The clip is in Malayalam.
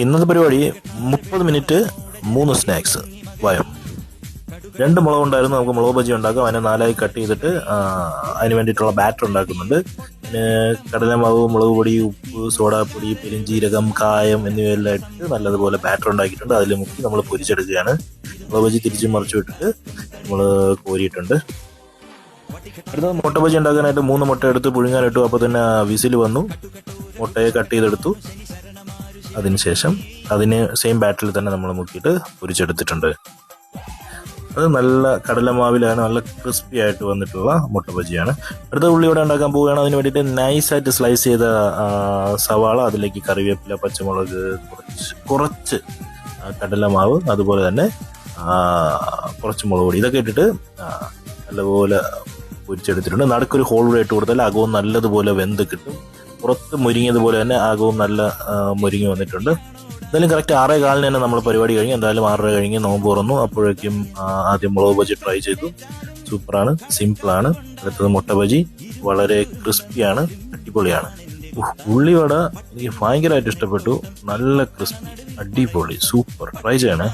ഇന്നത്തെ പരിപാടി 30 മിനിറ്റ് 3 സ്നാക്സ് വായോ. 2 മുളക് ഉണ്ടായിരുന്നു, നമുക്ക് മുളക് ബജി ഉണ്ടാക്കാം. അതിനെ 4ആയി കട്ട് ചെയ്തിട്ട് അതിന് വേണ്ടിയിട്ടുള്ള ബാറ്റർ ഉണ്ടാക്കുന്നുണ്ട്. പിന്നെ കടലമാവ്, മുളക് പൊടി, ഉപ്പ്, സോഡാപ്പൊടി, പെരിഞ്ചീരകം, കായം എന്നിവയെല്ലാം ഇട്ട് നല്ലതുപോലെ ബാറ്റർ ഉണ്ടാക്കിയിട്ടുണ്ട്. അതിൽ മുക്കി നമ്മൾ പൊരിച്ചെടുക്കുകയാണ്. മുളക് ബജി തിരിച്ച് മറിച്ചു വിട്ടിട്ട് നമ്മൾ കോരിയിട്ടുണ്ട്. അടുത്തത് മുട്ട ബജി ഉണ്ടാക്കാനായിട്ട് 3 മുട്ട എടുത്ത് പുഴുങ്ങാനിട്ടു. അപ്പോൾ തന്നെ വിസിൽ വന്നു. മുട്ടയെ കട്ട് ചെയ്തെടുത്തു. അതിനുശേഷം അതിന് സെയിം ബാറ്ററിൽ തന്നെ നമ്മൾ മുക്കിയിട്ട് പൊരിച്ചെടുത്തിട്ടുണ്ട്. അത് നല്ല കടലമാവിലാണ് നല്ല ക്രിസ്പി ആയിട്ട് വന്നിട്ടുള്ള മുട്ട ബജിയാണ്. അടുത്ത ഉള്ളി ഇവിടെ ഉണ്ടാക്കാൻ പോവുകയാണ്. അതിന് വേണ്ടിയിട്ട് നൈസായിട്ട് സ്ലൈസ് ചെയ്ത സവാള, അതിലേക്ക് കറിവേപ്പില, പച്ചമുളക്, കുറച്ച് കടലമാവ്, അതുപോലെ തന്നെ കുറച്ച് മുളക് പൊടി, ഇതൊക്കെ ഇട്ടിട്ട് നല്ലപോലെ പൊരിച്ചെടുത്തിട്ടുണ്ട്. നടുക്കൊരു ഹോൾ കൂടെ ഇട്ട് കൊടുത്താൽ അകവും നല്ലതുപോലെ വെന്ത് കിട്ടും. പുറത്ത് മുരിങ്ങിയതുപോലെ തന്നെ അകവും നല്ല മുരിങ്ങി വന്നിട്ടുണ്ട്. എന്തായാലും കറക്റ്റ് 6:15 തന്നെ നമ്മൾ പരിപാടി കഴിഞ്ഞു. എന്തായാലും 6:30 കഴിഞ്ഞ് നോമ്പ് തുറന്നു. അപ്പോഴേക്കും ആദ്യം മുളക് ബജി ട്രൈ ചെയ്തു. സൂപ്പറാണ്, സിമ്പിളാണ്. അടുത്തത് മുട്ട ബജി, വളരെ ക്രിസ്പിയാണ്, അടിപൊളിയാണ്. ഉള്ളിവട എനിക്ക് ഭയങ്കരമായിട്ട് ഇഷ്ടപ്പെട്ടു. നല്ല ക്രിസ്പി, അടിപൊളി, സൂപ്പർ. ട്രൈ ചെയ്യണേ.